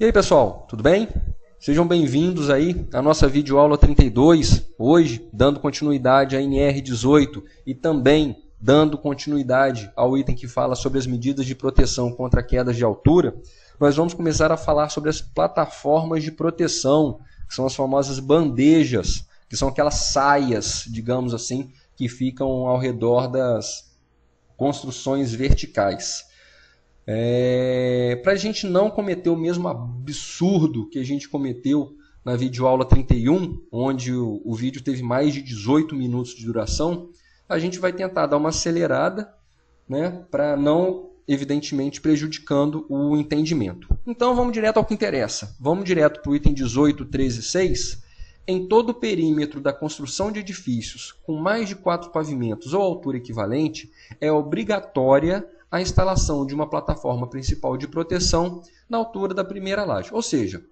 E aí, pessoal, tudo bem? Sejam bem-vindos aí à nossa videoaula 32, hoje dando continuidade à NR18 e também dando continuidade ao item que fala sobre as medidas de proteção contra quedas de altura. Nós vamos começar a falar sobre as plataformas de proteção, que são as famosas bandejas, que são aquelas saias, digamos assim, que ficam ao redor das construções verticais. Para a gente não cometer o mesmo absurdo que a gente cometeu na videoaula 31, onde o vídeo teve mais de 18 minutos de duração, a gente vai tentar dar uma acelerada, né, para não, evidentemente, prejudicando o entendimento. Então vamos direto ao que interessa. Vamos direto para o item 18, 13 e 6. Em todo o perímetro da construção de edifícios com mais de 4 pavimentos ou altura equivalente, é obrigatória a instalação de uma plataforma principal de proteção na altura da primeira laje. Ou seja,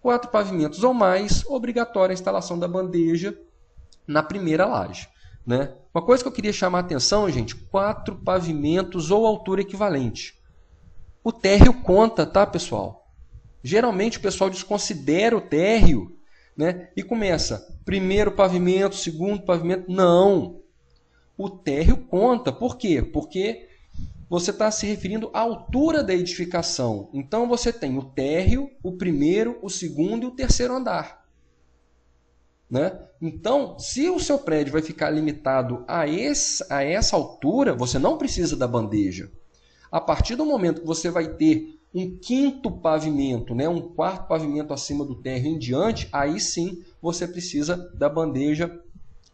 4 pavimentos ou mais, obrigatória a instalação da bandeja na primeira laje, né? Uma coisa que eu queria chamar a atenção, gente, 4 pavimentos ou altura equivalente. O térreo conta, tá, pessoal? Geralmente o pessoal desconsidera o térreo, né? E começa primeiro pavimento, segundo pavimento. Não! O térreo conta. Por quê? Porque você está se referindo à altura da edificação. Então, você tem o térreo, o primeiro, o segundo e o terceiro andar. Né? Então, se o seu prédio vai ficar limitado a essa altura, você não precisa da bandeja. A partir do momento que você vai ter um quinto pavimento, né, um quarto pavimento acima do térreo em diante, aí sim você precisa da bandeja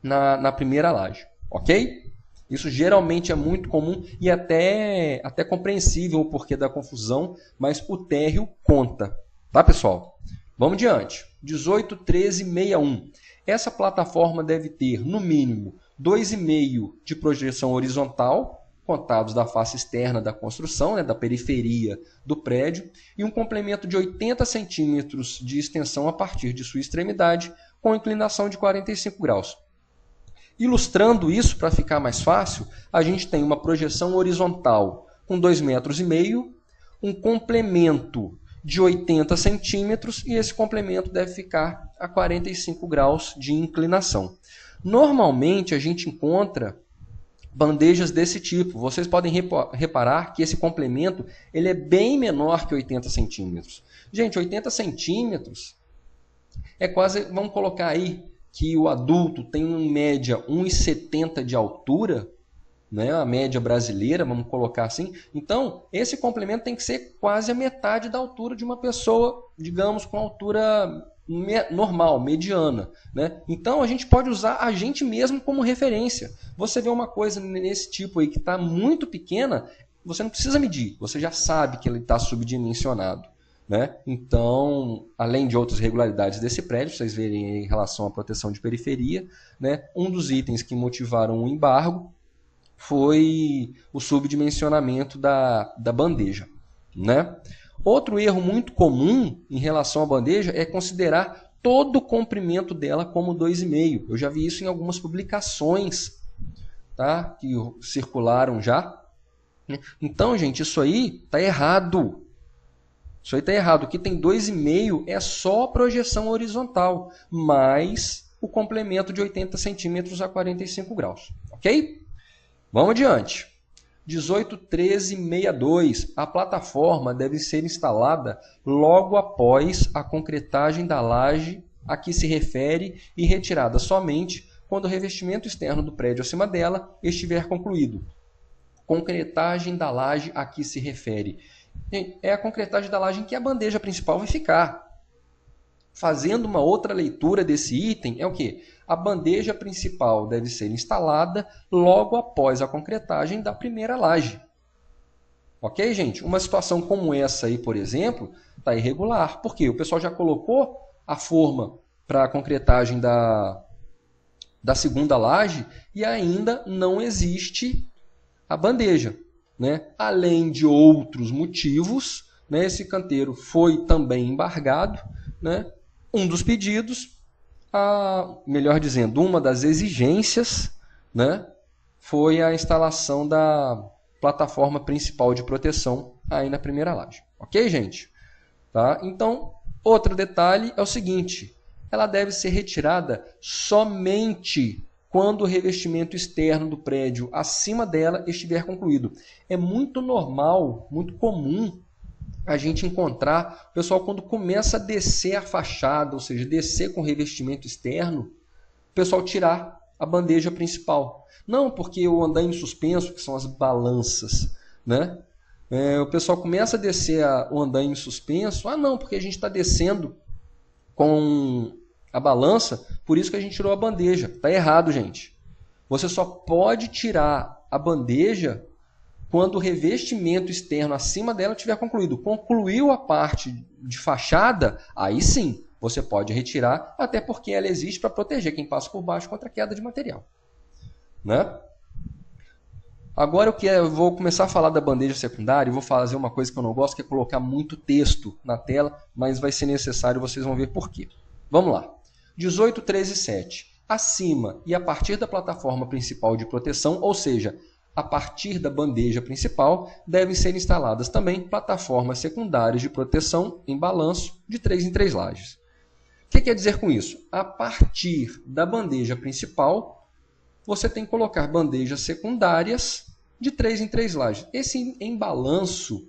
na primeira laje. Ok? Isso geralmente é muito comum e até compreensível o porquê da confusão, mas o térreo conta. Tá, pessoal? Vamos adiante. 18, 13, 61. Essa plataforma deve ter, no mínimo, 2,5 de projeção horizontal, contados da face externa da construção, né, da periferia do prédio, e um complemento de 80 centímetros de extensão a partir de sua extremidade, com inclinação de 45 graus. Ilustrando isso, para ficar mais fácil, a gente tem uma projeção horizontal com 2,5 metros, um complemento de 80 centímetros e esse complemento deve ficar a 45 graus de inclinação. Normalmente a gente encontra bandejas desse tipo. Vocês podem reparar que esse complemento ele é bem menor que 80 centímetros. Gente, 80 centímetros é quase, vamos colocar aí, que o adulto tem em média 1,70 de altura, né, a média brasileira, vamos colocar assim. Então, esse complemento tem que ser quase a metade da altura de uma pessoa, digamos, com altura normal, mediana. Né? Então, a gente pode usar a gente mesmo como referência. Você vê uma coisa nesse tipo aí que está muito pequena, você não precisa medir, você já sabe que ele está subdimensionado. Né? Então, além de outras irregularidades desse prédio, vocês verem em relação à proteção de periferia, né? Um dos itens que motivaram o embargo foi o subdimensionamento da bandeja. Né? Outro erro muito comum em relação à bandeja é considerar todo o comprimento dela como 2,5. Eu já vi isso em algumas publicações, tá? Que circularam já. Então, gente, isso aí está errado. Isso aí está errado. O que tem 2,5 é só a projeção horizontal, mais o complemento de 80 centímetros a 45 graus. Ok? Vamos adiante. 18, 13, 62. A plataforma deve ser instalada logo após a concretagem da laje a que se refere e retirada somente quando o revestimento externo do prédio acima dela estiver concluído. Concretagem da laje a que se refere. É a concretagem da laje em que a bandeja principal vai ficar. Fazendo uma outra leitura desse item, é o quê? A bandeja principal deve ser instalada logo após a concretagem da primeira laje. Ok, gente? Uma situação como essa aí, por exemplo, está irregular. Por quê? O pessoal já colocou a forma para a concretagem da segunda laje e ainda não existe a bandeja. Né? Além de outros motivos, né? Esse canteiro foi também embargado. Né? Um dos pedidos, melhor dizendo, uma das exigências, né? Foi a instalação da plataforma principal de proteção aí na primeira laje. Ok, gente? Tá? Então, outro detalhe é o seguinte, ela deve ser retirada somente quando o revestimento externo do prédio acima dela estiver concluído. É muito normal, muito comum a gente encontrar o pessoal quando começa a descer a fachada, ou seja, descer com revestimento externo, o pessoal tirar a bandeja principal. Não porque o andaime suspenso, que são as balanças, né? O pessoal começa a descer o andaime suspenso, não, porque a gente está descendo com a balança, por isso que a gente tirou a bandeja. Está errado, gente. Você só pode tirar a bandeja quando o revestimento externo acima dela tiver concluído. Concluiu a parte de fachada, aí sim, você pode retirar, até porque ela existe para proteger quem passa por baixo contra a queda de material. Né? Agora eu vou começar a falar da bandeja secundária e vou fazer uma coisa que eu não gosto, que é colocar muito texto na tela, mas vai ser necessário, vocês vão ver por quê. Vamos lá. 18, 13 e 7. Acima e a partir da plataforma principal de proteção, ou seja, a partir da bandeja principal, devem ser instaladas também plataformas secundárias de proteção em balanço de 3 em 3 lajes. O que quer dizer com isso? A partir da bandeja principal, você tem que colocar bandejas secundárias de 3 em 3 lajes. Esse em balanço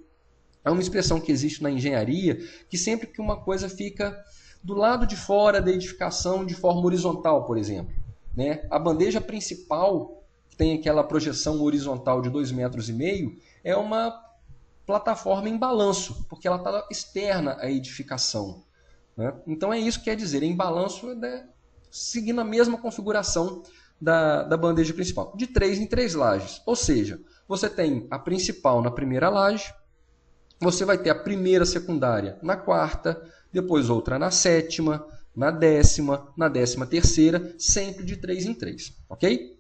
é uma expressão que existe na engenharia, que sempre que uma coisa fica do lado de fora da edificação de forma horizontal, por exemplo, né? A bandeja principal, que tem aquela projeção horizontal de 2,5 metros, é uma plataforma em balanço, porque ela está externa à edificação. Né? Então é isso que quer dizer, em balanço, seguindo a mesma configuração da bandeja principal, de 3 em 3 lajes. Ou seja, você tem a principal na primeira laje, você vai ter a primeira secundária na quarta, depois outra na sétima, na décima, na 13ª, sempre de 3 em 3. Ok?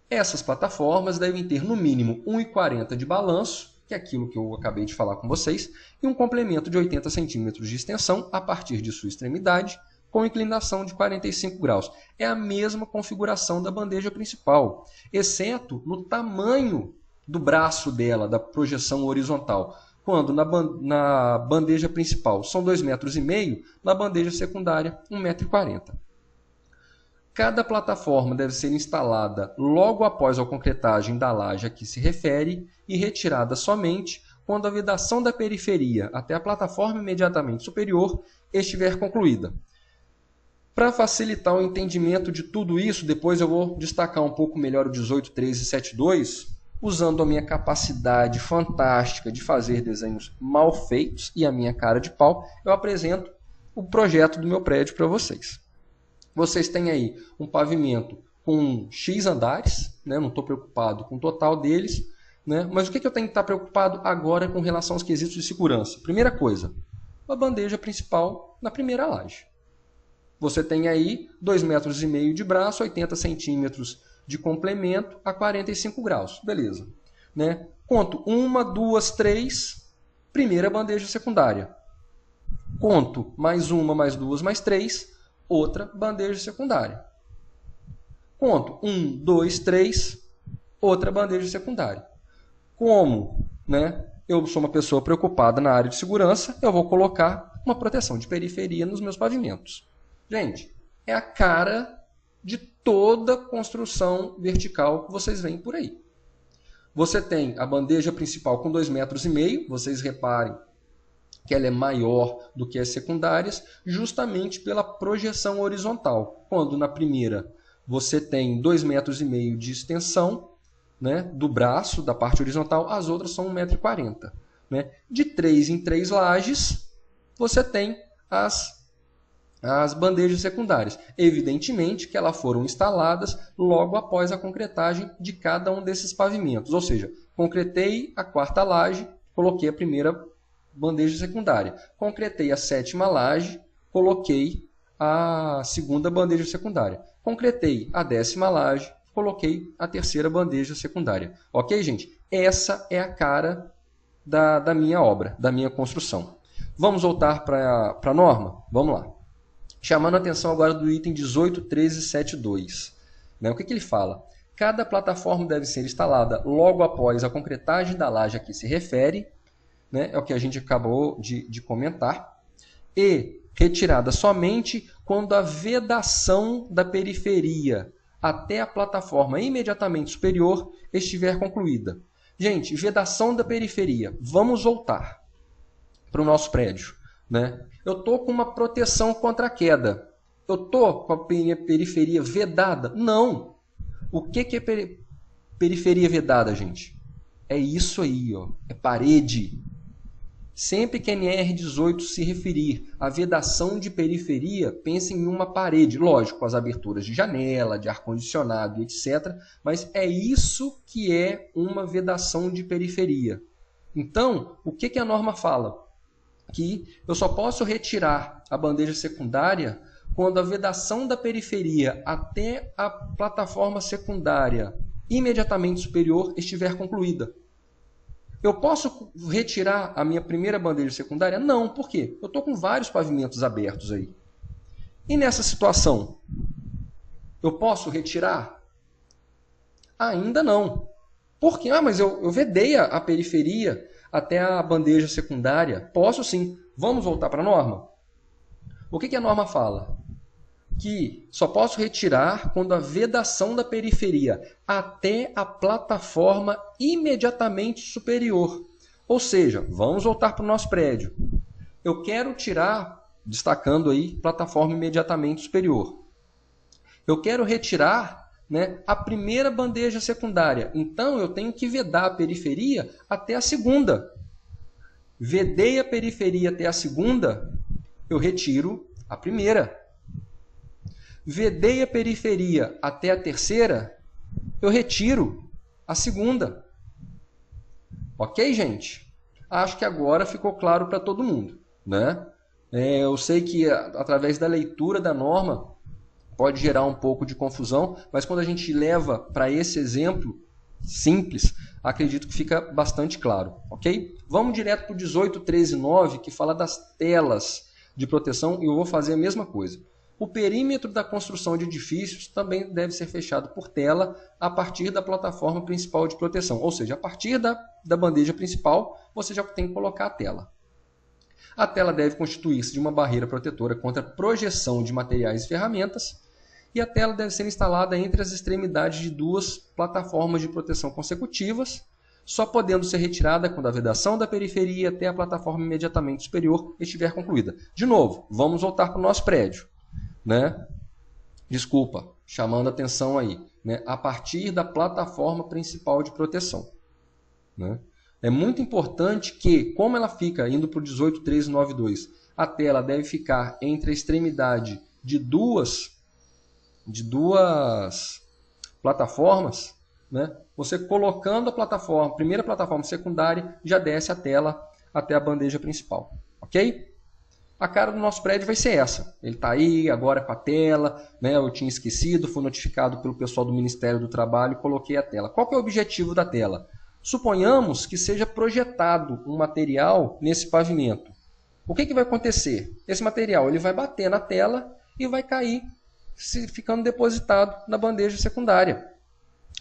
Essas plataformas devem ter no mínimo 1,40 de balanço, que é aquilo que eu acabei de falar com vocês, e um complemento de 80 centímetros de extensão a partir de sua extremidade, com inclinação de 45 graus. É a mesma configuração da bandeja principal, exceto no tamanho do braço dela, da projeção horizontal. Quando na bandeja principal são 2,5 metros, na bandeja secundária 1,40 m. Cada plataforma deve ser instalada logo após a concretagem da laje a que se refere e retirada somente quando a vedação da periferia até a plataforma imediatamente superior estiver concluída. Para facilitar o entendimento de tudo isso, depois eu vou destacar um pouco melhor o 18, 13 e 7.2, usando a minha capacidade fantástica de fazer desenhos mal feitos e a minha cara de pau, eu apresento o projeto do meu prédio para vocês. Vocês têm aí um pavimento com X andares, né? Não estou preocupado com o total deles, né? Mas o que eu tenho que estar preocupado agora com relação aos quesitos de segurança? Primeira coisa, a bandeja principal na primeira laje. Você tem aí 2,5 metros de braço, 80 centímetros de complemento a 45 graus. Beleza. Né? Conto 1, 2, 3, primeira bandeja secundária. Conto mais 1, mais 2, mais 3, outra bandeja secundária. Conto 1, 2, 3, outra bandeja secundária. Como, né, eu sou uma pessoa preocupada na área de segurança, eu vou colocar uma proteção de periferia nos meus pavimentos. Gente, é a cara de toda construção vertical que vocês veem por aí. Você tem a bandeja principal com 2,5 metros, vocês reparem que ela é maior do que as secundárias, justamente pela projeção horizontal. Quando na primeira você tem 2,5 metros de extensão, né, do braço, da parte horizontal, as outras são 1,40 m. Né? De 3 em 3 lajes, você tem as bandejas secundárias. Evidentemente que elas foram instaladas logo após a concretagem de cada um desses pavimentos. Ou seja, concretei a quarta laje, coloquei a primeira bandeja secundária. Concretei a sétima laje, coloquei a segunda bandeja secundária. Concretei a 10ª laje, coloquei a terceira bandeja secundária. Ok, gente? Essa é a cara da minha obra, da minha construção. Vamos voltar para a norma? Vamos lá. Chamando a atenção agora do item 18, 13 e 7.2. Né? O que ele fala? Cada plataforma deve ser instalada logo após a concretagem da laje a que se refere, né? É o que a gente acabou de comentar. E retirada somente quando a vedação da periferia até a plataforma imediatamente superior estiver concluída. Gente, vedação da periferia. Vamos voltar para o nosso prédio, né? Eu estou com uma proteção contra a queda. Eu estou com a minha periferia vedada? Não. O que é periferia vedada, gente? É isso aí, ó. É parede. Sempre que a NR18 se referir à vedação de periferia, pense em uma parede. Lógico, com as aberturas de janela, de ar-condicionado, etc. Mas é isso que é uma vedação de periferia. Então, o que a norma fala? Que eu só posso retirar a bandeja secundária quando a vedação da periferia até a plataforma secundária imediatamente superior estiver concluída. Eu posso retirar a minha primeira bandeja secundária? Não, por quê? Eu estou com vários pavimentos abertos aí. E nessa situação, eu posso retirar? Ainda não. Por quê? Mas eu vedei a periferia até a bandeja secundária. Posso sim. Vamos voltar para a norma? O que a norma fala? Que só posso retirar quando a vedação da periferia até a plataforma imediatamente superior. Ou seja, vamos voltar para o nosso prédio. Eu quero tirar, destacando aí, plataforma imediatamente superior. Eu quero retirar, né, a primeira bandeja secundária. Então, eu tenho que vedar a periferia até a segunda. Vedei a periferia até a segunda, eu retiro a primeira. Vedei a periferia até a terceira, eu retiro a segunda. Ok, gente? Acho que agora ficou claro para todo mundo, né? Eu sei que através da leitura da norma pode gerar um pouco de confusão, mas quando a gente leva para esse exemplo simples, acredito que fica bastante claro, ok? Vamos direto para o 18.13.9, que fala das telas de proteção, e eu vou fazer a mesma coisa. O perímetro da construção de edifícios também deve ser fechado por tela a partir da plataforma principal de proteção. Ou seja, a partir da bandeja principal, você já tem que colocar a tela. A tela deve constituir-se de uma barreira protetora contra projeção de materiais e ferramentas, e a tela deve ser instalada entre as extremidades de duas plataformas de proteção consecutivas, só podendo ser retirada quando a vedação da periferia até a plataforma imediatamente superior estiver concluída. De novo, vamos voltar para o nosso prédio, né? Desculpa, chamando a atenção aí, né? A partir da plataforma principal de proteção, né? É muito importante que, como ela fica indo para o 18.13.9.2, a tela deve ficar entre a extremidade de duas plataformas, né? Você colocando a plataforma, primeira plataforma secundária, já desce a tela até a bandeja principal, ok? A cara do nosso prédio vai ser essa. Ele está aí, agora com a tela, né? Eu tinha esquecido, fui notificado pelo pessoal do Ministério do Trabalho e coloquei a tela. Qual que é o objetivo da tela? Suponhamos que seja projetado um material nesse pavimento. O que vai acontecer? Esse material ele vai bater na tela e vai cair, ficando depositado na bandeja secundária.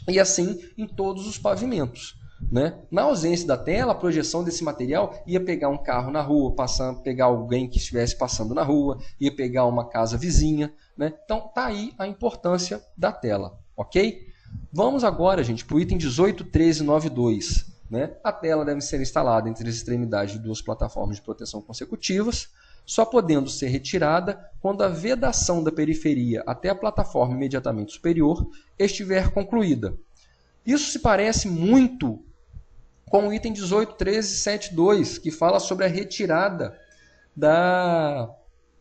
E assim em todos os pavimentos, né? Na ausência da tela, a projeção desse material ia pegar um carro na rua, pegar alguém que estivesse passando na rua, ia pegar uma casa vizinha, né? Então tá aí a importância da tela, ok? Vamos agora, gente, para o item 18.13.9.2. Né? A tela deve ser instalada entre as extremidades de duas plataformas de proteção consecutivas, só podendo ser retirada quando a vedação da periferia até a plataforma imediatamente superior estiver concluída. Isso se parece muito com o item 18.13.7.2, que fala sobre a retirada da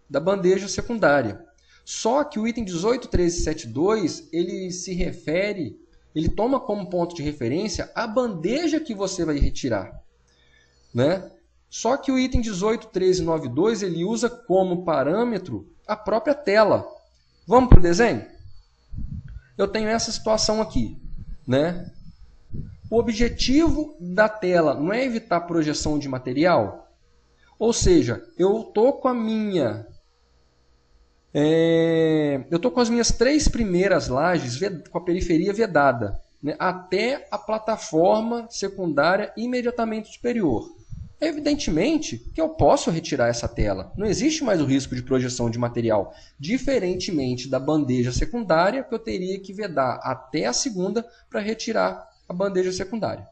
bandeja secundária. Só que o item 18.13.7.2, ele toma como ponto de referência a bandeja que você vai retirar, né? Só que o item 18.13.9.2, ele usa como parâmetro a própria tela. Vamos para o desenho? Eu tenho essa situação aqui, né? O objetivo da tela não é evitar projeção de material? Ou seja, eu estou com as minhas três primeiras lajes com a periferia vedada, né, até a plataforma secundária imediatamente superior. evidentemente que eu posso retirar essa tela. Não existe mais o risco de projeção de material, diferentemente da bandeja secundária, que eu teria que vedar até a segunda para retirar a bandeja secundária.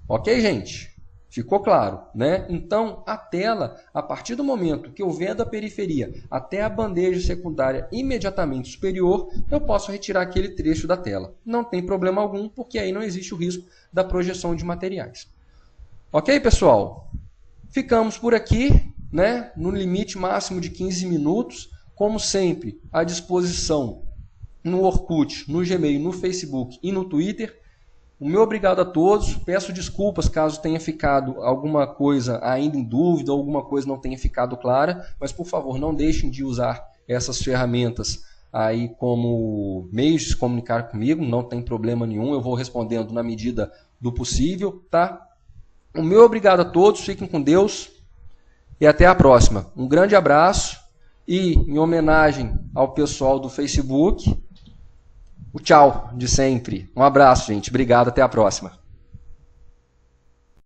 Ok, gente? Ficou claro, né? Então, a tela, a partir do momento que eu vedo a periferia até a bandeja secundária imediatamente superior, eu posso retirar aquele trecho da tela. Não tem problema algum, porque aí não existe o risco da projeção de materiais. Ok, pessoal? Ficamos por aqui, né? No limite máximo de 15 minutos. Como sempre, à disposição no Orkut, no Gmail, no Facebook e no Twitter. O meu obrigado a todos. Peço desculpas caso tenha ficado alguma coisa ainda em dúvida, ou alguma coisa não tenha ficado clara, mas por favor, não deixem de usar essas ferramentas aí como meios de se comunicar comigo, não tem problema nenhum, eu vou respondendo na medida do possível, tá? O meu obrigado a todos, fiquem com Deus e até a próxima. Um grande abraço e, em homenagem ao pessoal do Facebook, o tchau de sempre. Um abraço, gente. Obrigado, até a próxima.